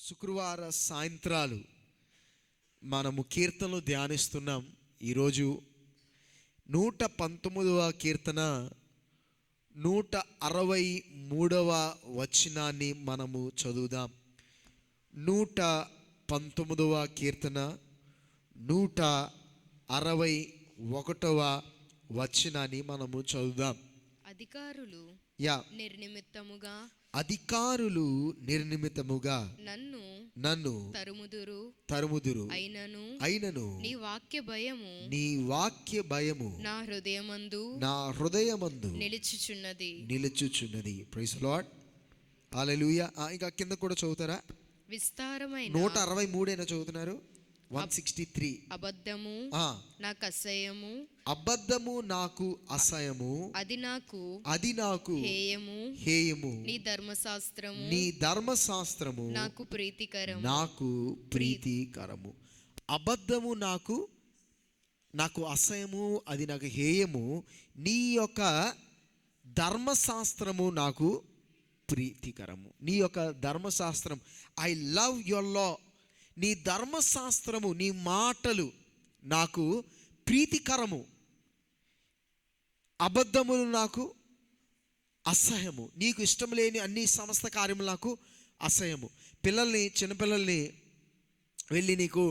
శుక్రవార సాయంత్రాలు మనము కీర్తనలు ధ్యానిస్తున్నాం. ఈరోజు 119వ కీర్తన 163వ వచనాన్ని మనము చదువుదాం. 119వ కీర్తన 161వ వచనాన్ని మనము చదువుదాం. అధికారులు నిర్నిమిత్తముగా నన్ను తరుముదురు అయినను నీ వాక్య భయము నా హృదయమందు నిలుచుచున్నది. ప్రైజ్ లార్డ్, హల్లెలూయా. ఇంకా కింద కూడా చదువుతారా? విస్తారమైన 163 చదువుతున్నారు. 163 అబద్ధము నాకు అసహ్యము, అది నాకు హేయము. నీ ధర్మశాస్త్రము నాకు ప్రీతికరము. అబద్ధము నాకు అసహ్యము, అది నాకు హేయము. నీ యొక్క ధర్మశాస్త్రము నాకు ప్రీతికరము. నీ యొక్క ధర్మశాస్త్రం, ఐ లవ్ యువర్ లా. నీ ధర్మశాస్త్రము, నీ మాటలు నాకు ప్రీతికరము. అబద్ధములు నాకు అసహ్యము. నీకు ఇష్టం లేని అన్ని సమస్త కార్యములు నాకు అసహ్యము. చిన్నపిల్లల్ని వెళ్ళి నీకు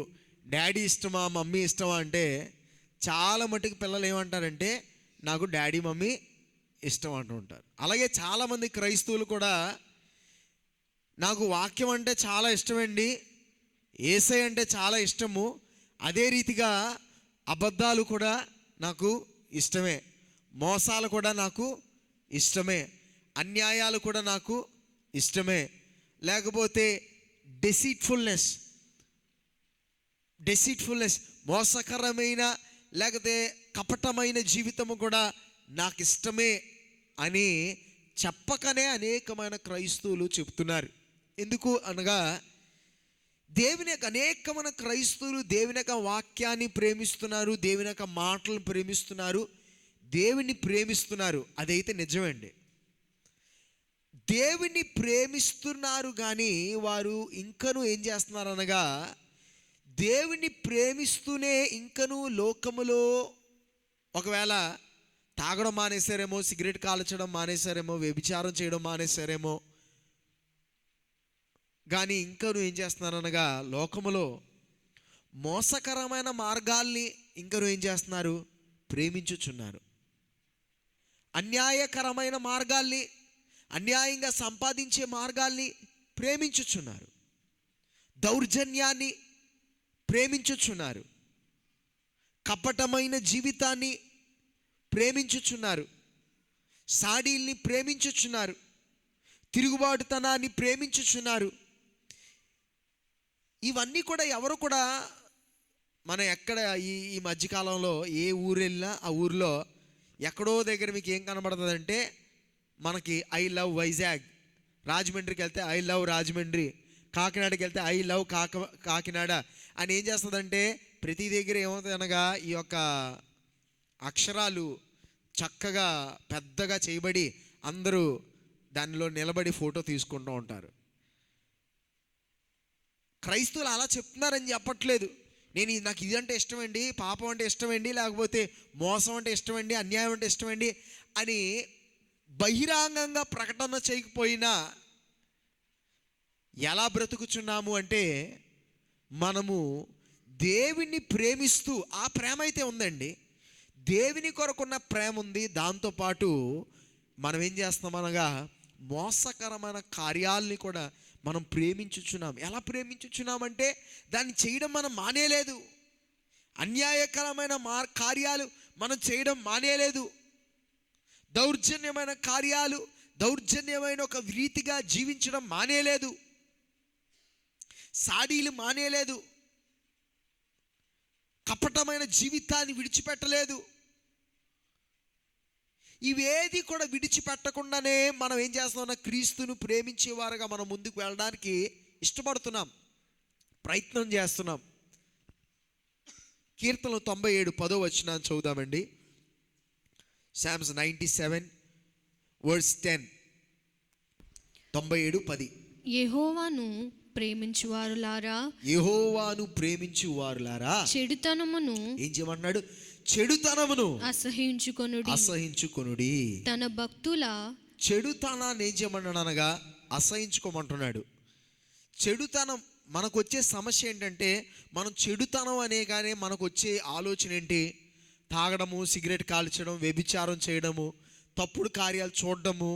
డాడీ ఇష్టమా మమ్మీ ఇష్టమా అంటే చాలా మటుకు పిల్లలు ఏమంటారంటే నాకు డాడీ మమ్మీ ఇష్టం అంటూ ఉంటారు. అలాగే చాలామంది క్రైస్తవులు కూడా నాకు వాక్యం అంటే చాలా ఇష్టమండి, యేసయ్య అంటే చాలా ఇష్టము, అదే రీతిగా అబద్ధాలు కూడా నాకు ఇష్టమే, మోసాలు కూడా నాకు ఇష్టమే, అన్యాయాలు కూడా నాకు ఇష్టమే, లేకపోతే డెసిట్ఫుల్నెస్ మోసకరమైన లేకపోతే కపటమైన జీవితము కూడా నాకు ఇష్టమే అని చెప్పకనే అనేకమైన క్రైస్తవులు చెప్తున్నారు. ఎందుకు అనగా దేవుని యొక్క అనేకమైన క్రైస్తవులు దేవుని యొక్క వాక్యాన్ని ప్రేమిస్తున్నారు, దేవుని యొక్క మాటలను ప్రేమిస్తున్నారు, దేవుని ప్రేమిస్తున్నారు. అదైతే నిజమండి. దేవుని ప్రేమిస్తున్నారు కానీ వారు ఇంకనూ ఏం చేస్తున్నారు అనగా దేవుని ప్రేమిస్తూనే ఇంకనూ లోకములో ఒకవేళ తాగడం మానేశారేమో, సిగరెట్ కాల్చడం మానేశారేమో, వ్యభిచారం చేయడం మానేశారేమో, కానీ ఇంకనూ ఏం చేస్తున్నారనగా లోకములో మోసకరమైన మార్గాల్ని ఇంకనూ ఏం చేస్తున్నారు? ప్రేమించుచున్నారు. అన్యాయకరమైన మార్గాల్ని, అన్యాయంగా సంపాదించే మార్గాల్ని ప్రేమించుచున్నారు. దౌర్జన్యాన్ని ప్రేమించుచున్నారు. కపటమైన జీవితాన్ని ప్రేమించుచున్నారు. సాడీల్ని ప్రేమించుచున్నారు. తిరుగుబాటుతనాన్ని ప్రేమించుచున్నారు. ఇవన్నీ కూడా ఎవరు కూడా మనం ఎక్కడ ఈ మధ్యకాలంలో ఏ ఊరు వెళ్ళినా ఆ ఊరిలో ఎక్కడో దగ్గర మీకు ఏం కనబడుతుందంటే మనకి ఐ లవ్ వైజాగ్, రాజమండ్రికి వెళ్తే ఐ లవ్ రాజమండ్రి, కాకినాడకి వెళ్తే ఐ లవ్ కాకినాడ అని ఏం చేస్తుందంటే ప్రతి దగ్గర ఏమవుతుంది అనగా ఈ యొక్క అక్షరాలు చక్కగా పెద్దగా చేయబడి అందరూ దానిలో నిలబడి ఫోటో తీసుకుంటూ ఉంటారు. క్రైస్తవులు అలా చెప్తున్నారని చెప్పట్లేదు. నాకు ఇదంటే ఇష్టమండి, పాపం అంటే ఇష్టమండి, లేకపోతే మోసం అంటే ఇష్టమండి, అన్యాయం అంటే ఇష్టమండి అని బహిరంగంగా ప్రకటన చేయకపోయినా ఎలా బ్రతుకుచున్నాము అంటే మనము దేవుని ప్రేమిస్తూ, ఆ ప్రేమ అయితే ఉందండి, దేవుని కొరకున్న ప్రేమ ఉంది. దాంతోపాటు మనం ఏం చేస్తున్నాం అనగా మోసకరమైన కార్యాలని కూడా మనం ప్రేమించుచున్నాం. ఎలా ప్రేమించుచున్నామంటే దాన్ని చేయడం మనం మానేలేదు. అన్యాయకరమైన కార్యాలు మనం చేయడం మానేలేదు. దౌర్జన్యమైన కార్యాలు, దౌర్జన్యమైన ఒక రీతిగా జీవించడం మానేలేదు. సాడీలు మానేలేదు. కపటమైన జీవితాన్ని విడిచిపెట్టలేదు. ఇవేది కూడా విడిచిపెట్టకుండానే మనం ఏం చేస్తున్నాం? క్రీస్తును ప్రేమించేవారుగా మనం ముందుకు వెళ్ళడానికి ఇష్టపడుతున్నాం, ప్రయత్నం చేస్తున్నాం. కీర్తనలు 97 10వ వచనాన్ని చదువుదామండి. Psalms 97 verse 10. 97:10. యెహోవాను ప్రేమించువారులారా, యెహోవాను ప్రేమించు వారులారా చెడుతనమును ఏం చేయమంటున్నాడు? చెడుతనమును అసహించుకొనుడి. అసహించుకొనుడి. తన భక్తుల చెడుతనాన్ని ఏం చేయమన్నాడు అనగా అసహించుకోమంటున్నాడు. చెడుతనం మనకు వచ్చే సమస్య ఏంటంటే, మనం చెడుతనం అనే కానీ మనకు వచ్చే ఆలోచన ఏంటి? తాగడము, సిగరెట్ కాల్చడం, వ్యభిచారం చేయడము, తప్పుడు కార్యాలు చూడడము,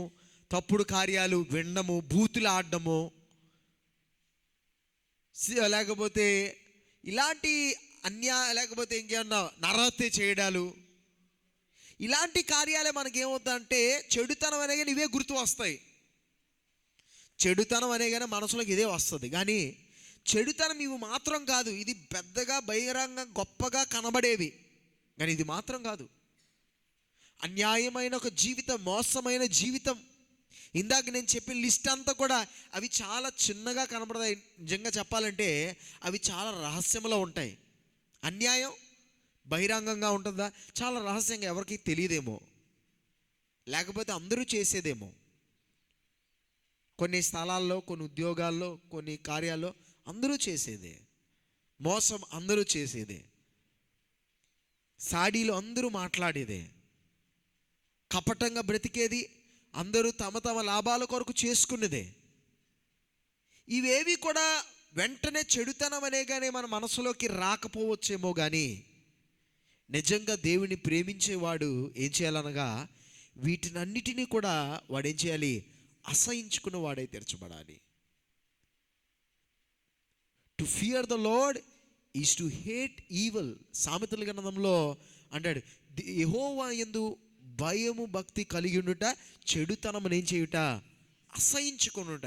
తప్పుడు కార్యాలు వినడము, బూతులు ఆడడము, లేకపోతే ఇలాంటి లేకపోతే ఇంకేమన్నా నరహత్య చేయడాలు, ఇలాంటి కార్యాలే మనకేమవుతుందంటే చెడుతనం అనే కానీ ఇవే గుర్తు వస్తాయి. చెడుతనం అనే కానీ మనసులోకి ఇదే వస్తుంది. కానీ చెడుతనం ఇవి మాత్రం కాదు, ఇది పెద్దగా బహిరంగ గొప్పగా కనబడేవి, కానీ ఇది మాత్రం కాదు. అన్యాయమైన ఒక జీవితం, మోసమైన జీవితం, ఇందాక నేను చెప్పిన లిస్ట్ అంతా కూడా అవి చాలా చిన్నగా కనబడతాయి. నిజంగా చెప్పాలంటే అవి చాలా రహస్యంలో ఉంటాయి. అన్యాయం బహిరంగంగా ఉంటుందా? చాలా రహస్యంగా, ఎవరికి తెలియదేమో, లేకపోతే అందరూ చేసేదేమో. కొన్ని స్థలాల్లో, కొన్ని ఉద్యోగాల్లో, కొన్ని కార్యాల్లో అందరూ చేసేదే. మోసం అందరూ చేసేదే. సాడీలు అందరూ మాట్లాడేదే. కపటంగా బ్రతికేది అందరూ తమ తమ లాభాల కొరకు చేసుకున్నదే. ఇవేవి కూడా వెంటనే చెడుతనం అనే కానీ మన మనసులోకి రాకపోవచ్చేమో, కానీ నిజంగా దేవుని ప్రేమించేవాడు ఏం చేయాలనగా వీటినన్నిటినీ కూడా వాడు ఏం చేయాలి? అసహించుకున్న వాడై తెరచబడాలి. To fear the Lord is to hate evil. సామెతల గ్రంథంలో అంటాడు, యెహోవా యందు భయము భక్తి కలిగి ఉండుట, చెడుతనమును ఏం చేయుట? అసహించుకొనుట.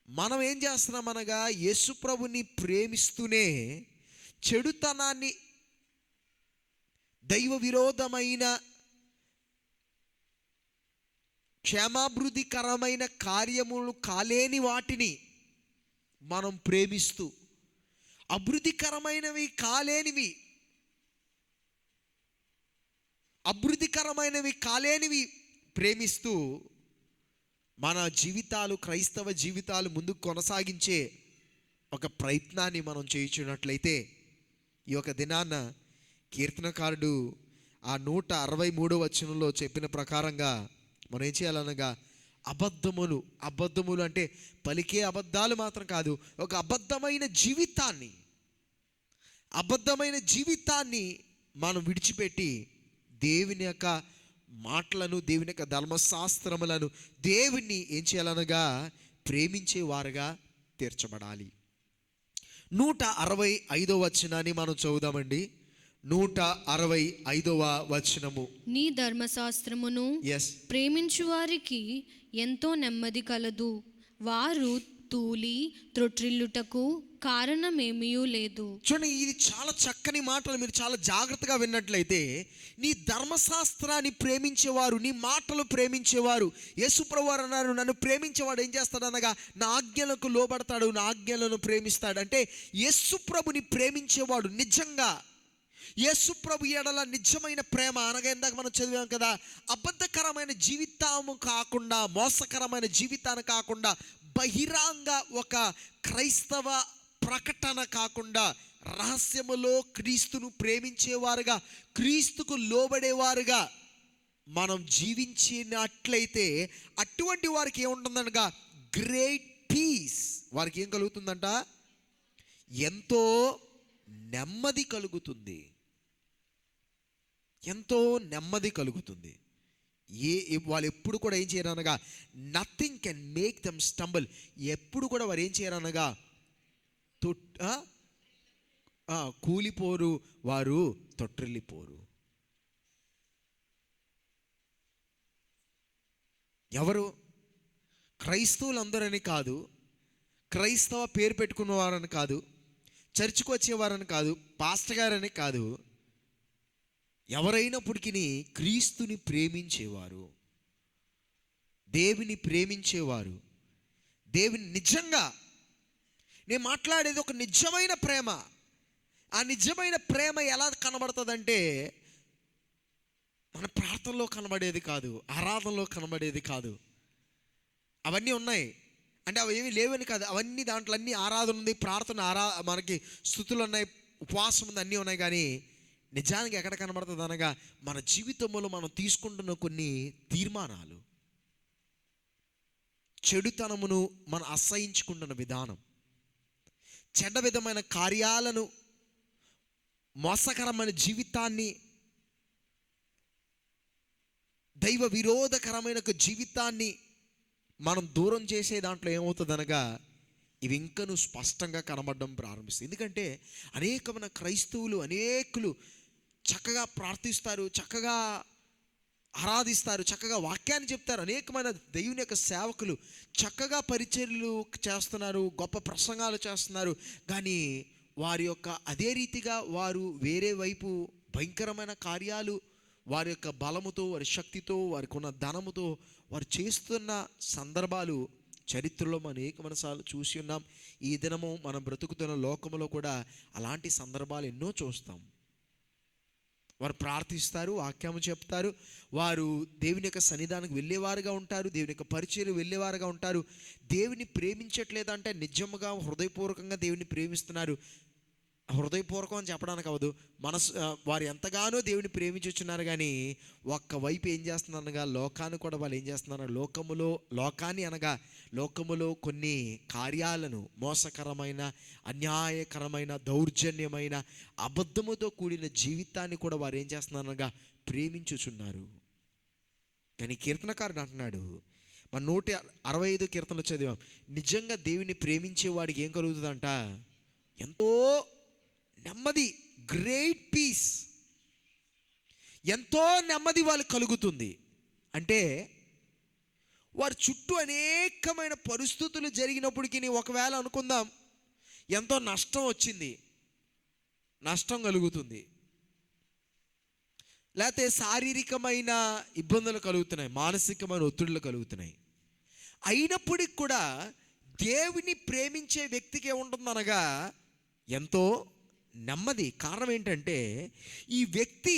మనం ఏం చేస్తున్నాం అనగా యేసు ప్రభుని ప్రేమిస్తూనే చెడుతనాన్ని, దైవ విరోధమైన క్షేమాభివృద్ధికరమైన కార్యములు కాలేని వాటిని మనం ప్రేమిస్తూ, అభివృద్ధికరమైనవి కాలేనివి ప్రేమిస్తూ మన జీవితాలు, క్రైస్తవ జీవితాలు ముందుకు కొనసాగించే ఒక ప్రయత్నాన్ని మనం చేయించున్నట్లయితే, ఈ యొక్క దినాన్న కీర్తనకారుడు ఆ 163వ వచనంలో చెప్పిన ప్రకారంగా మనం ఏం చేయాలనగా అబద్ధములు అంటే పలికే అబద్ధాలు మాత్రం కాదు, ఒక అబద్ధమైన జీవితాన్ని మనం విడిచిపెట్టి దేవుని యొక్క మాటలను, దేవుని యొక్క ధర్మశాస్త్రములను, దేవుణ్ణి ఏం చేయాలనగా ప్రేమించే వారుగా తీర్చబడాలి. 165వ వచనాన్ని మనం చదువుదామండి. 165వ వచనము. నీ ధర్మశాస్త్రమును ప్రేమించు వారికి ఎంతో నెమ్మది కలదు, వారు తూలి త్రొట్రిల్లుటకు కారణమేమీ లేదు. చూడండి, ఇది చాలా చక్కని మాటలు. మీరు చాలా జాగ్రత్తగా విన్నట్లయితే, నీ ధర్మశాస్త్రాన్ని ప్రేమించేవారు, నీ మాటలు ప్రేమించేవారు, యేసుప్రభు వారు అన్నారు, నన్ను ప్రేమించేవాడు ఏం చేస్తాడు అనగా నా ఆజ్ఞలకు లోబడతాడు, నా ఆజ్ఞలను ప్రేమిస్తాడు. అంటే యేసుప్రభుని ప్రేమించేవాడు నిజంగా, యేసుప్రభు ఎడల నిజమైన ప్రేమ అనగా ఇందాక మనం చదివాం కదా, అబద్ధకరమైన జీవితము కాకుండా, మోసకరమైన జీవితాన్ని కాకుండా, బహిరంగ ఒక క్రైస్తవ ప్రకటన కాకుండా, రహస్యములో క్రీస్తును ప్రేమించేవారుగా, క్రీస్తుకు లోబడేవారుగా మనం జీవించినట్లయితే అటువంటి వారికి ఏముంటుందనగా గ్రేట్ పీస్. వారికి ఏం కలుగుతుందంట? ఎంతో నెమ్మది కలుగుతుంది. ఎంతో నెమ్మది కలుగుతుంది. వాళ్ళు ఎప్పుడు కూడా ఏం చేయరనగా nothing can make them stumble. ఎప్పుడు కూడా వారు ఏం చేయరనగా కూలిపోరు, వారు తొట్టిల్లిపోరు. ఎవరు? క్రైస్తవులందరని కాదు, క్రైస్తవ పేరు పెట్టుకున్న వారని కాదు, చర్చికి వచ్చేవారని కాదు, పాస్టర్ గారని కాదు, ఎవరైనప్పటికీ క్రీస్తుని ప్రేమించేవారు, దేవుని ప్రేమించేవారు, దేవుని నిజంగా, నేను మాట్లాడేది ఒక నిజమైన ప్రేమ. ఆ నిజమైన ప్రేమ ఎలా కనబడుతుందంటే మన ప్రార్థనలో కనబడేది కాదు, ఆరాధనలో కనబడేది కాదు. అవన్నీ ఉన్నాయి. అంటే అవి ఏమీ లేవని కాదు, అవన్నీ దాంట్లో అన్ని ఆరాధన ఉంది, ప్రార్థన మనకి స్థుతులు ఉన్నాయి, ఉపవాసం ఉంది, అన్నీ ఉన్నాయి. కానీ నిజానికి ఎక్కడ కనబడుతుంది అనగా మన జీవితంలో మనం తీసుకుంటున్న కొన్ని తీర్మానాలు, చెడుతనమును మనం అసహించుకుంటున్న విధానం, చెడ్డ విధమైన కార్యాలను, మోసకరమైన జీవితాన్ని, దైవ విరోధకరమైన ఒక జీవితాన్ని మనం దూరం చేసే దాంట్లో ఏమవుతుంది అనగా ఇవి ఇంకనూ స్పష్టంగా కనబడడం ప్రారంభిస్తుంది. ఎందుకంటే అనేకమైన క్రైస్తవులు, అనేకులు చక్కగా ప్రార్థిస్తారు, చక్కగా ఆరాధిస్తారు, చక్కగా వాక్యాన్ని చెప్తారు. అనేకమైన దేవుని యొక్క సేవకులు చక్కగా పరిచర్యలు చేస్తున్నారు, గొప్ప ప్రసంగాలు చేస్తున్నారు. కానీ వారి యొక్క అదే రీతిగా వారు వేరే వైపు భయంకరమైన కార్యాలు, వారి యొక్క బలముతో, వారి శక్తితో, వారికి ఉన్న ధనముతో వారు చేస్తున్న సందర్భాలు చరిత్రలో మనం అనేకమనసార్లు చూసి ఉన్నాం. ఈ దినము మనం బ్రతుకుతున్న లోకములో కూడా అలాంటి సందర్భాలు ఎన్నో చూస్తాం. వారు ప్రార్థిస్తారు, వాక్యము చెప్తారు, వారు దేవుని యొక్క సన్నిధానికి వెళ్ళేవారుగా ఉంటారు, దేవుని యొక్క పరిచర్య వెళ్ళేవారుగా ఉంటారు. దేవుని ప్రేమించట్లేదంటే నిజముగా హృదయపూర్వకంగా దేవుని ప్రేమిస్తున్నారు. హృదయపూర్వకం అని చెప్పడానికి అవ్వదు, వారు ఎంతగానో దేవుని ప్రేమించుచున్నారు. కానీ ఒక్కవైపు ఏం చేస్తున్నారనగా లోకాన్ని కూడా వాళ్ళు ఏం చేస్తున్నారు, లోకాన్ని అనగా లోకములో కొన్ని కార్యాలను, మోసకరమైన, అన్యాయకరమైన, దౌర్జన్యమైన, అబద్ధముతో కూడిన జీవితాన్ని కూడా వారు ఏం చేస్తున్నారనగా ప్రేమించుచున్నారు. కానీ కీర్తనకారుడు అంటున్నాడు, మన 165 కీర్తనలు చదివాం, నిజంగా దేవుని ప్రేమించే వాడికి ఏం కలుగుతుందంట, ఎంతో నెమ్మది, గ్రేట్ పీస్, ఎంతో నెమ్మది వాళ్ళు కలుగుతుంది. అంటే వారి చుట్టూ అనేకమైన పరిస్థితులు జరిగినప్పటికీ, ఒకవేళ అనుకుందాం ఎంతో నష్టం వచ్చింది, నష్టం కలుగుతుంది, లేకపోతే శారీరకమైన ఇబ్బందులు కలుగుతున్నాయి, మానసికమైన ఒత్తిడులు కలుగుతున్నాయి. అయినప్పటికి కూడా దేవుని ప్రేమించే వ్యక్తికి ఏముంటుందనగా ఎంతో నెమ్మది. కారణం ఏంటంటే ఈ వ్యక్తి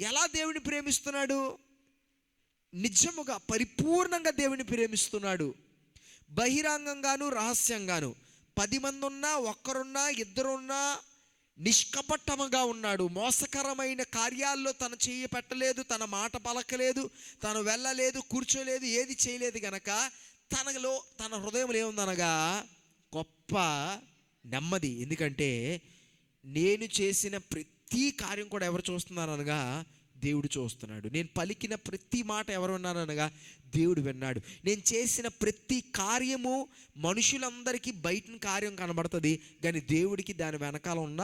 ఎలా దేవుని ప్రేమిస్తున్నాడు, నిజముగా పరిపూర్ణంగా దేవుని ప్రేమిస్తున్నాడు. బహిరంగంగాను రహస్యంగాను 10 మంది ఉన్నా, ఒక్కరున్నా, ఇద్దరున్నా నిష్కపటముగా ఉన్నాడు. మోసకరమైన కార్యాల్లో తను చెయ్యి పెట్టలేదు, తన మాట పలకలేదు, తను వెళ్ళలేదు, కూర్చోలేదు, ఏది చేయలేదు. గనక తన హృదయంలో ఏముందనగా గొప్ప నెమ్మది. ఎందుకంటే నేను చేసిన ప్రతి కార్యం కూడా ఎవరు చూస్తున్నారనగా దేవుడు చూస్తున్నాడు. నేను పలికిన ప్రతి మాట ఎవరు విన్నారనగా దేవుడు విన్నాడు. నేను చేసిన ప్రతి కార్యము మనుషులందరికీ బయట కార్యం కనబడుతుంది, కానీ దేవుడికి దాని వెనకాల ఉన్న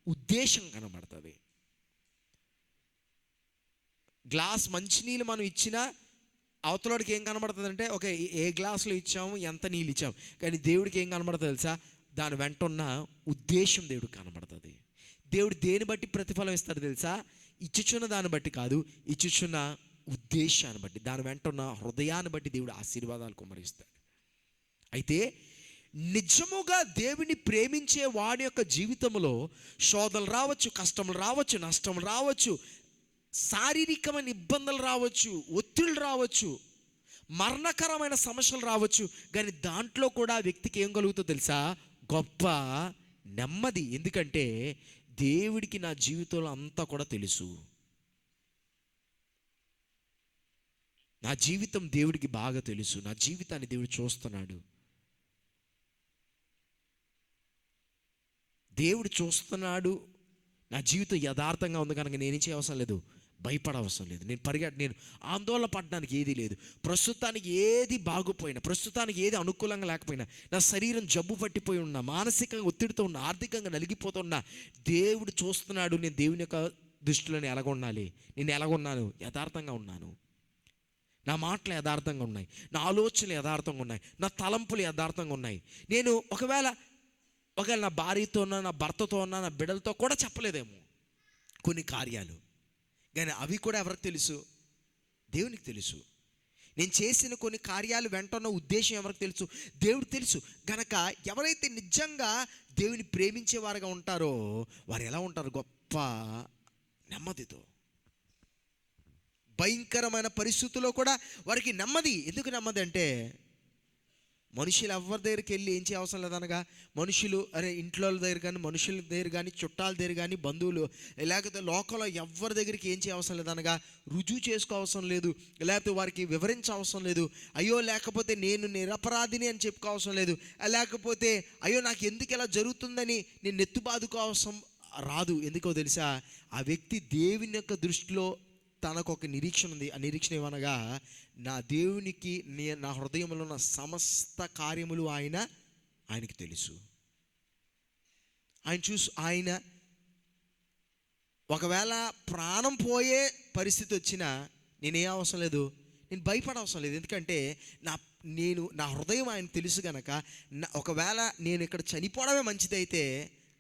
ఉద్దేశం కనబడుతుంది. గ్లాస్ మంచినీళ్ళు మనం ఇచ్చినా అవతలడికి ఏం కనబడుతుంది అంటే, ఓకే ఏ గ్లాసులో ఇచ్చాము, ఎంత నీళ్ళు ఇచ్చాము, కానీ దేవుడికి ఏం కనబడుతుంది తెలుసా, దాని వెంట ఉన్న ఉద్దేశం దేవుడికి కనబడుతుంది. దేవుడు దేని బట్టి ప్రతిఫలం ఇస్తాడు తెలుసా, ఇచ్చుచున్న దాన్ని బట్టి కాదు, ఇచ్చుచున్న ఉద్దేశాన్ని బట్టి, దాని వెంట ఉన్న హృదయాన్ని బట్టి దేవుడు ఆశీర్వాదాలు కుమ్మరిస్తాడు. అయితే నిజముగా దేవుని ప్రేమించే వాడి యొక్క జీవితంలో శోధనలు రావచ్చు, కష్టములు రావచ్చు, నష్టములు రావచ్చు, శారీరకమైన ఇబ్బందులు రావచ్చు, ఒత్తిళ్ళు రావచ్చు, మరణకరమైన సమస్యలు రావచ్చు. కానీ దాంట్లో కూడా ఆ వ్యక్తికి ఏం కలుగుతుందో తెలుసా, గొప్ప నెమ్మది. ఎందుకంటే దేవుడికి నా జీవితంలో అంతా కూడా తెలుసు, నా జీవితం దేవుడికి బాగా తెలుసు, నా జీవితాన్ని దేవుడు చూస్తున్నాడు. దేవుడు చూస్తున్నాడు, నా జీవితం యథార్థంగా ఉంది కనుక నేనేం చేయవసరం లేదు, భయపడవసరం లేదు, నేను ఆందోళన పడడానికి ఏది లేదు. ప్రస్తుతానికి ఏది బాగుపోయినా, ప్రస్తుతానికి ఏది అనుకూలంగా లేకపోయినా, నా శరీరం జబ్బు పట్టిపోయి ఉన్నా, మానసికంగా ఒత్తిడితో ఉన్నా, ఆర్థికంగా నలిగిపోతున్నా, దేవుడు చూస్తున్నాడు. నేను దేవుని యొక్క దృష్టిలో ఎలాగొన్నాలి, నేను ఎలాగొన్నాను, యథార్థంగా ఉన్నాను, నా మాటలు యథార్థంగా ఉన్నాయి, నా ఆలోచనలు యథార్థంగా ఉన్నాయి, నా తలంపులు యథార్థంగా ఉన్నాయి. నేను ఒకవేళ నా భార్యతో ఉన్నా, నా భర్తతో ఉన్నా, నా బిడ్డలతో కూడా చెప్పలేదేమో కొన్ని కార్యాలు, కానీ అవి కూడా ఎవరికి తెలుసు, దేవునికి తెలుసు. నేను చేసిన కొన్ని కార్యాలు వెంటనే ఉద్దేశం ఎవరికి తెలుసు, దేవుడికి తెలుసు. గనక ఎవరైతే నిజంగా దేవుని ప్రేమించేవారుగా ఉంటారో వారు ఎలా ఉంటారు, గొప్ప నెమ్మదితో. భయంకరమైన పరిస్థితుల్లో కూడా వారికి నెమ్మది. ఎందుకు నెమ్మది అంటే మనుషులు ఎవరి దగ్గరికి వెళ్ళి ఏం చేయవసరం లేదనగా, మనుషులు ఇంట్లో వాళ్ళ దగ్గర కానీ, మనుషుల దగ్గర కానీ, చుట్టాల దగ్గర కానీ, బంధువులు లేకపోతే లోకంలో ఎవరి దగ్గరికి ఏం చేయవసరం లేదనగా రుజువు చేసుకోవసరం లేదు, లేకపోతే వారికి వివరించవసరం లేదు. అయ్యో లేకపోతే నేను నిరపరాధిని అని చెప్పుకోవసరం లేదు, లేకపోతే అయ్యో నాకు ఎందుకు ఇలా జరుగుతుందని నేను నెత్తుబాదుకోవసరం రాదు. ఎందుకో తెలుసా, ఆ వ్యక్తి దేవుని యొక్క దృష్టిలో తనకు ఒక నిరీక్షణ ఉంది. ఆ నిరీక్షణ ఏమనగా, నా దేవునికి నా హృదయంలో ఉన్న సమస్త కార్యములు ఆయనకి తెలుసు. ఆయన ఒకవేళ ప్రాణం పోయే పరిస్థితి వచ్చినా నేనేం అవసరం లేదు, నేను భయపడవసరం లేదు. ఎందుకంటే నా హృదయం ఆయన తెలుసు కనుక, ఒకవేళ నేను ఇక్కడ చనిపోవడమే మంచిదైతే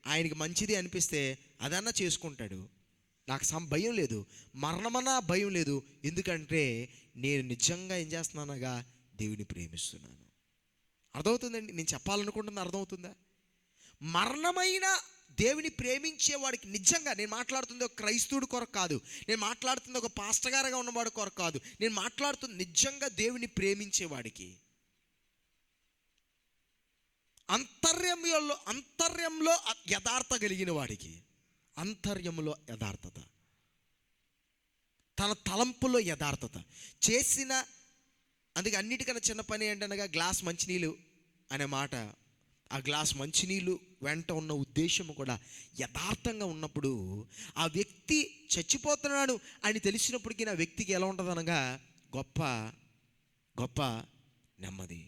ఆయనకి మంచిది అనిపిస్తే అదన్నా చేసుకుంటాడు. నాకు భయం లేదు, మరణమన్నా భయం లేదు. ఎందుకంటే నేను నిజంగా ఏం చేస్తున్నానగా దేవుని ప్రేమిస్తున్నాను. అర్థమవుతుందండి నేను చెప్పాలనుకుంటున్నా? అర్థమవుతుందా? మరణమైన దేవుని ప్రేమించేవాడికి నిజంగా, నేను మాట్లాడుతుంది ఒక క్రైస్తవుడి కొరకు కాదు, నేను మాట్లాడుతుంది ఒక పాస్టర్ గారుగా ఉన్నవాడి కొరకు కాదు, నేను మాట్లాడుతుంది నిజంగా దేవుని ప్రేమించేవాడికి, అంతర్యంలో యథార్థత కలిగిన వాడికి, అంతర్యంలో యథార్థత, తన తలంపులో యథార్థత చేసిన. అందుకే అన్నిటికన్నా చిన్న పని ఏంటనగా గ్లాస్ మంచినీళ్ళు అనే మాట. ఆ గ్లాస్ మంచినీళ్ళు వెంట ఉన్న ఉద్దేశం కూడా యథార్థంగా ఉన్నప్పుడు, ఆ వ్యక్తి చచ్చిపోతున్నాడు అని తెలిసినప్పటికీ ఆ వ్యక్తికి ఎలా ఉంటుంది అనగా గొప్ప గొప్ప నెమ్మది.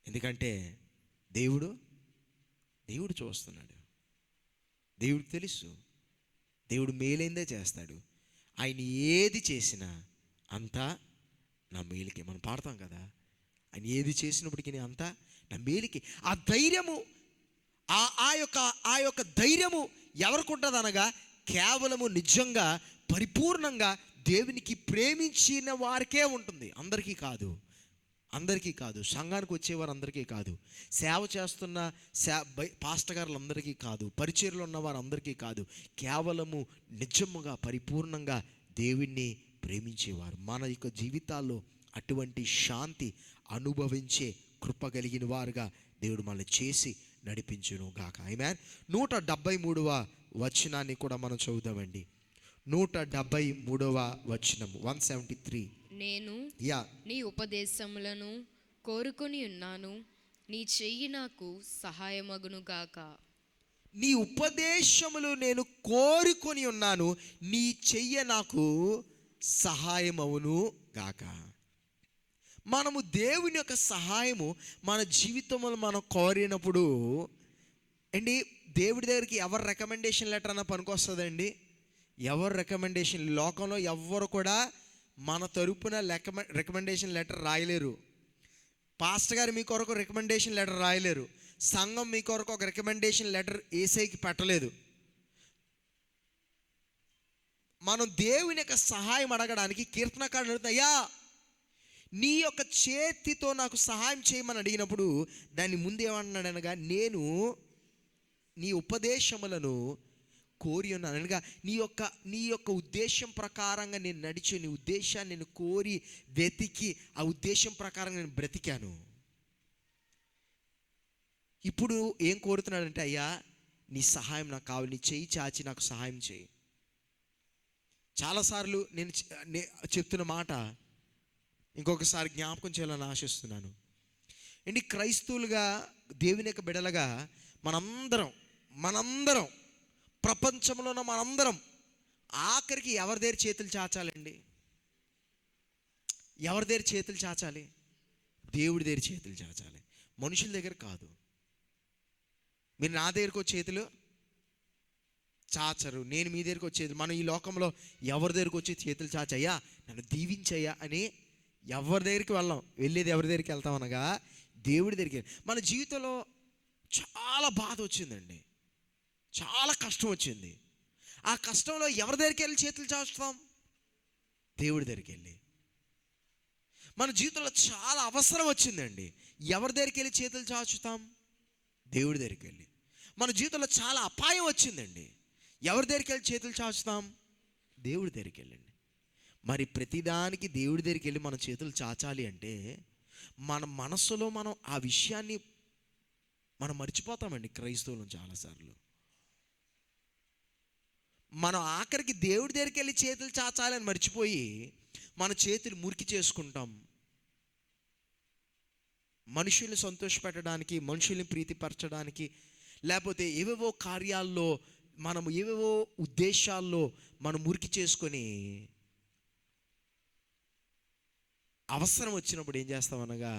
ఎందుకంటే దేవుడు చూస్తున్నాడు, దేవుడు తెలుసు, దేవుడు మేలైందే చేస్తాడు. ఆయన ఏది చేసినా అంతా నా మేలుకి. మనం పాడతాం కదా, ఆయన ఏది చేసినప్పటికీ అంతా నా మేలుకి. ఆ ధైర్యము, ఆ యొక్క ధైర్యము ఎవరికి ఉంటుంది అనగా కేవలము నిజంగా పరిపూర్ణంగా దేవునికి ప్రేమించిన వారికే ఉంటుంది. అందరికీ కాదు, సంఘానికి వచ్చేవారు అందరికీ కాదు, సేవ చేస్తున్న పాస్టర్ గారులందరికీ కాదు, పరిచర్యలో ఉన్న వారు అందరికీ కాదు, కేవలము నిజముగా పరిపూర్ణంగా దేవుణ్ణి ప్రేమించేవారు. మన యొక్క జీవితాల్లో అటువంటి శాంతి అనుభవించే కృప కలిగిన వారుగా దేవుడు మనల్ని చేసి నడిపించును గాక. ఆమేన్. 173వ వచనాన్ని కూడా మనం చదువుదామండి. 173వ వచనం 173. నేను నీ ఉపదేశములను కోరుకొని ఉన్నాను, నీ చెయ్యి నాకు సహాయమగును గాక. నీ ఉపదేశములు నేను కోరుకొని ఉన్నాను, నీ చెయ్య నాకు సహాయమవును గాక. మనము దేవుని యొక్క సహాయము మన జీవితంలో మనం కోరినప్పుడు అండి, దేవుడి దగ్గరికి ఎవరు రికమెండేషన్ లెటర్ అన్న పనికొస్తుందండి? ఎవరు రికమెండేషన్, లోకంలో ఎవ్వరు కూడా మన తరపున రికమెండేషన్ లెటర్ రాయలేరు. పాస్టర్ గారు మీ కొరకు రికమెండేషన్ లెటర్ రాయలేరు. సంఘం మీ కొరకు ఒక రికమెండేషన్ లెటర్ ఏసైకి పెట్టలేదు. మనం దేవుని యొక్క సహాయం అడగడానికి కీర్తనకారుడు అడుగుతా, అయ్యా నీ యొక్క చేతితో నాకు సహాయం చేయమని అడిగినప్పుడు దాన్ని ముందు ఏమన్నాడు అనగా, నేను నీ ఉపదేశములను కోరి ఉన్నాను అనగా, నీ యొక్క ఉద్దేశం ప్రకారంగా నేను నడిచి, నీ ఉద్దేశాన్ని నేను కోరి వెతికి ఆ ఉద్దేశం ప్రకారంగా నేను బ్రతికాను. ఇప్పుడు ఏం కోరుతున్నాడంటే, అయ్యా నీ సహాయం నాకు కావాలి, నీ చెయ్యి చాచి నాకు సహాయం చేయి. చాలాసార్లు నేను చెప్తున్న మాట ఇంకొకసారి జ్ఞాపకం చేయాలని ఆశిస్తున్నాను. ఏంటి, క్రైస్తవులుగా దేవుని యొక్క బిడ్డలుగా మనందరం ప్రపంచంలో ఉన్న మనందరం ఆఖరికి ఎవరి దగ్గర చేతులు చాచాలండి? ఎవరి దగ్గర చేతులు చాచాలి? దేవుడి దగ్గర చేతులు చాచాలి, మనుషుల దగ్గర కాదు. మీరు నా దగ్గరకు వచ్చి చేతులు చాచరు, నేను మీ దగ్గరకు వచ్చేది. మనం ఈ లోకంలో ఎవరి దగ్గరకు వచ్చి చేతులు చాచయ్యా నన్ను దీవించయ్యా అని ఎవరి దగ్గరికి వెళ్ళేది ఎవరి దగ్గరికి వెళ్తాం అనగా దేవుడి దగ్గరికి. మన జీవితంలో చాలా బాధ వచ్చిందండి, చాలా కష్టం వచ్చింది. ఆ కష్టంలో ఎవరి దగ్గరికి వెళ్ళి చేతులు చాచుతాం? దేవుడి దగ్గరికి వెళ్ళి. మన జీవితంలో చాలా అవసరం వచ్చిందండి, ఎవరి దగ్గరికి వెళ్ళి చేతులు చాచుతాం? దేవుడి దగ్గరికి వెళ్ళి. మన జీవితంలో చాలా అపాయం వచ్చిందండి, ఎవరి దగ్గరికి వెళ్ళి చేతులు చాచుతాం? దేవుడి దగ్గరికి వెళ్ళండి. మరి ప్రతిదానికి దేవుడి దగ్గరికి వెళ్ళి మన చేతులు చాచాలి అంటే మన మనస్సులో మనం ఆ విషయాన్ని మనం మర్చిపోతామండి క్రైస్తవులు చాలాసార్లు. మనం ఆఖరికి దేవుడి దగ్గరికి వెళ్ళి చేతులు చాచాలని మర్చిపోయి మన చేతులు మురికి చేసుకుంటాం. మనుషుల్ని సంతోషపెట్టడానికి, మనుషుల్ని ప్రీతిపరచడానికి, లేకపోతే ఏవేవో కార్యాల్లో మనము ఏవేవో ఉద్దేశాల్లో మనం మురికి చేసుకొని అవసరం వచ్చినప్పుడు ఏం చేస్తామనగా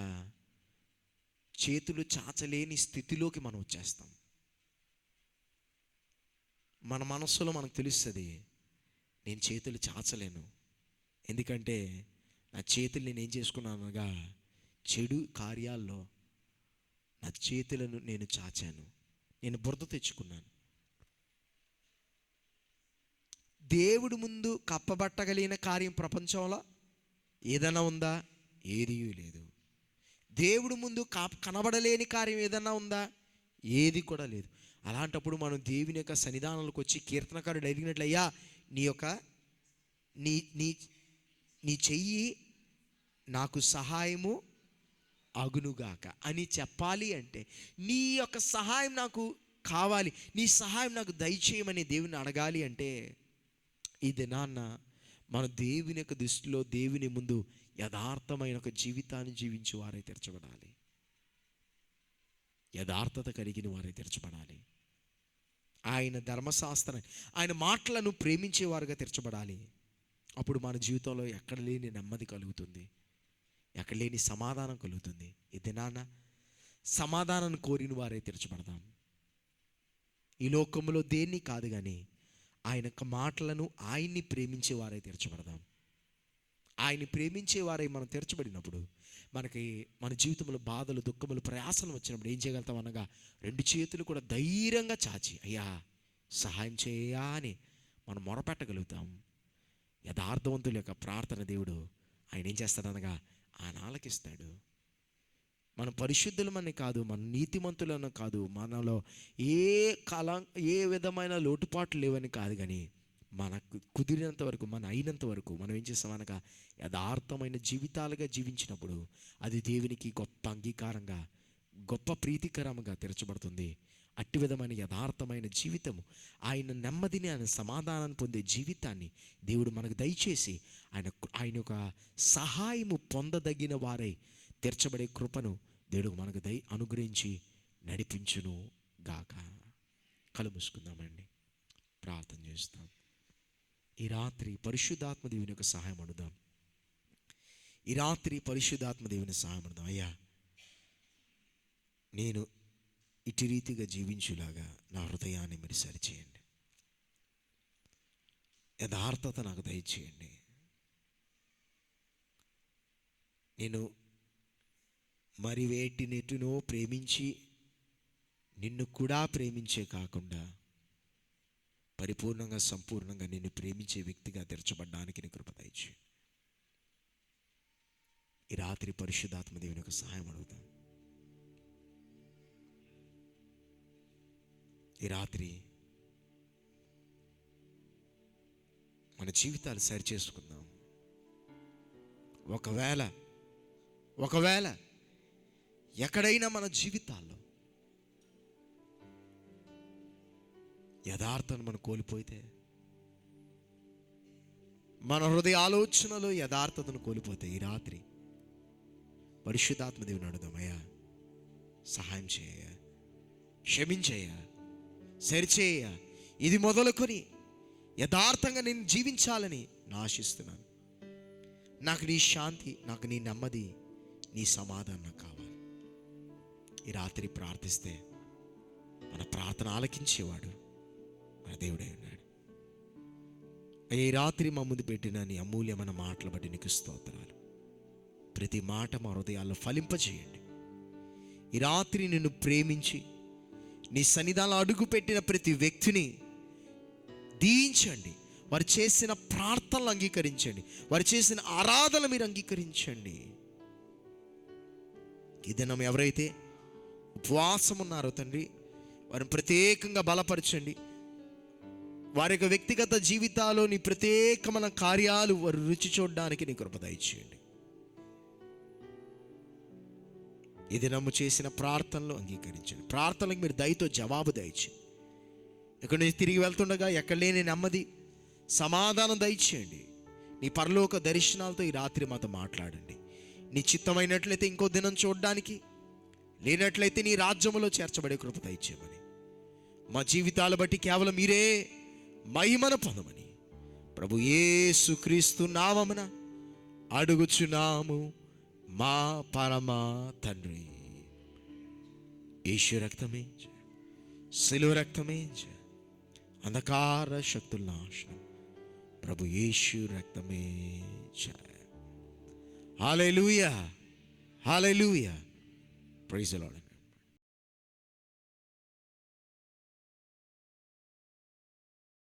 చేతులు చాచలేని స్థితిలోకి మనం వచ్చేస్తాం. మన మనస్సులో మనకు తెలుస్తుంది, నేను చేతులు చాచలేను, ఎందుకంటే నా చేతులు నేను ఏం చేసుకున్నాను అనగా చెడు కార్యాల్లో నా చేతులను నేను చాచాను, నేను బురద తెచ్చుకున్నాను. దేవుడి ముందు కప్పబట్టగలిగిన కార్యం ప్రపంచంలో ఏదైనా ఉందా? ఏదీ లేదు. దేవుడి ముందు కనబడలేని కార్యం ఏదన్నా ఉందా? ఏది కూడా లేదు. అలాంటప్పుడు మనం దేవుని యొక్క సన్నిధానంలోకి వచ్చి కీర్తనకారుడు అడిగినట్లు, అయ్యా నీ యొక్క నీ నీ నీ చెయ్యి నాకు సహాయము అగునుగాక అని చెప్పాలి. అంటే నీ యొక్క సహాయం నాకు కావాలి, నీ సహాయం నాకు దయచేయమని దేవుని అడగాలి. అంటే ఈ దినాన్న మన దేవుని యొక్క దృష్టిలో దేవుని ముందు యథార్థమైన ఒక జీవితాన్ని జీవించి వారే తెరచబడాలి, యథార్థత కలిగిన వారే తెరచబడాలి. ఆయన ధర్మశాస్త్రాన్ని, ఆయన మాటలను ప్రేమించేవారుగా తెరచబడాలి. అప్పుడు మన జీవితంలో ఎక్కడ లేని నెమ్మది కలుగుతుంది, ఎక్కడ లేని సమాధానం కలుగుతుంది. ఈ దినాన సమాధానం కోరిన వారే తెరచబడదాం. ఈ లోకంలో దేన్ని కాదు కానీ ఆయన యొక్క మాటలను, ఆయన్ని ప్రేమించే వారే తెరచబడదాం. ఆయన్ని ప్రేమించే వారై మనం తెరచబడినప్పుడు మనకి మన జీవితంలో బాధలు, దుఃఖములు, ప్రయాసలు వచ్చినప్పుడు ఏం చేయగలుగుతాం అనగా రెండు చేతులు కూడా ధైర్యంగా చాచి అయ్యా సహాయం చేయా అని మనం మొరపెట్టగలుగుతాం. యథార్థవంతుల యొక్క ప్రార్థన దేవుడు ఆయన ఏం చేస్తాడనగా ఆయన ఆలకిస్తాడు. మనం పరిశుద్ధులమని కాదు, మన నీతిమంతులను కాదు, మనలో ఏ విధమైన లోటుపాట్లు లేవని కాదు, కానీ మనకు కుదిరినంత వరకు, మన అయినంత వరకు మనం ఏం చేస్తామనగా యథార్థమైన జీవితాలుగా జీవించినప్పుడు అది దేవునికి గొప్ప అంగీకారంగా, గొప్ప ప్రీతికరంగా తెరచబడుతుంది. అట్టి విధమైన యథార్థమైన జీవితము, ఆయన నెమ్మదిని, ఆయన సమాధానాన్ని పొందే జీవితాన్ని దేవుడు మనకు దయచేసి ఆయన యొక్క సహాయము పొందదగిన వారై తెరచబడే కృపను దేవుడు మనకు అనుగ్రహించి నడిపించును గాక. కళ్ళు మూసుకుందామండి, ప్రార్థన చేస్తాం. ఈ రాత్రి పరిశుద్ధాత్మ దేవుని యొక్క సహాయం అడుగుదాం. ఈ రాత్రి పరిశుద్ధాత్మ దేవుని సహాయం అడుగుదాం. అయ్యా నేను ఇటు రీతిగా జీవించులాగా నా హృదయాన్ని మీరు సరిచేయండి, యథార్థత నాకు దయచేయండి. నేను మరి వేటినెటునో ప్రేమించి నిన్ను కూడా ప్రేమించే కాకుండా పరిపూర్ణంగా, సంపూర్ణంగా నిన్ను ప్రేమించే వ్యక్తిగా తెరచబడ్డానికి నీ కృప దయచేయండి. ఈ రాత్రి పరిశుద్ధాత్మ దేవుని యొక్క సహాయం అడుగుతాం. ఈ రాత్రి మన జీవితాలు సరి చేసుకుందాం. ఒకవేళ ఎక్కడైనా మన జీవితాల్లో యథార్థను మనం కోల్పోతే, మన హృదయ ఆలోచనలో యథార్థతను కోల్పోతే, ఈ రాత్రి పరిశుద్ధాత్మ దేవుని అడుగుదామయ్యా సహాయం చేయ, క్షమించేయ, సరిచేయ. ఇది మొదలుకొని యథార్థంగా నేను జీవించాలని నా ఆశిస్తున్నాను. నాకు నీ శాంతి, నాకు నీ నెమ్మది, నీ సమాధానం నాకు కావాలి. ఈ రాత్రి ప్రార్థిస్తే మన ప్రార్థన ఆలకించేవాడు మన దేవుడే ఉన్నాడు. ఈ రాత్రి మా ముందు పెట్టిన నీ అమూల్యమైన మాటలు బట్టి నీకు స్తోత్రాలు. ప్రతి మాట మా హృదయాల్లో ఫలింపజేయండి. ఈ రాత్రి నిన్ను ప్రేమించి నీ సన్నిధానంలో అడుగు పెట్టిన ప్రతి వ్యక్తిని దీవించండి. వారు చేసిన ప్రార్థనలు అంగీకరించండి, వారు చేసిన ఆరాధన మీరు అంగీకరించండి. ఈ దినం ఎవరైతే ఉపవాసం ఉన్నారో తండ్రి, వారిని ప్రత్యేకంగా బలపరచండి. వారి యొక్క వ్యక్తిగత జీవితాల్లో నీ ప్రత్యేకమైన కార్యాలు వారు రుచి చూడడానికి నీ కృప దయచేయండి. ఇది నమ్ము చేసిన ప్రార్థనలు అంగీకరించండి. ప్రార్థనలకు మీరు దయతో జవాబు దయచేయండి. ఇక్కడి నుంచి తిరిగి వెళ్తుండగా ఎక్కడ లేని నెమ్మది, సమాధానం దయచేయండి. నీ పరలోక దర్శనాలతో ఈ రాత్రి మాతో మాట్లాడండి. నీ చిత్తమైనట్లయితే ఇంకో దినం చూడడానికి, లేనట్లయితే నీ రాజ్యములో చేర్చబడే కృప దయచేయమని, మా జీవితాల బట్టి కేవలం మీరే మహిమను పొందమని ప్రభు యేసుక్రీస్తు నామమున అడుగుచున్నాము మా పరమ తండ్రి. యేసు రక్తమే, శిలువ రక్తమే, అంధకార శక్తుల నాశనం ప్రభు యేసు రక్తమే. Hallelujah, hallelujah. Praise the lord.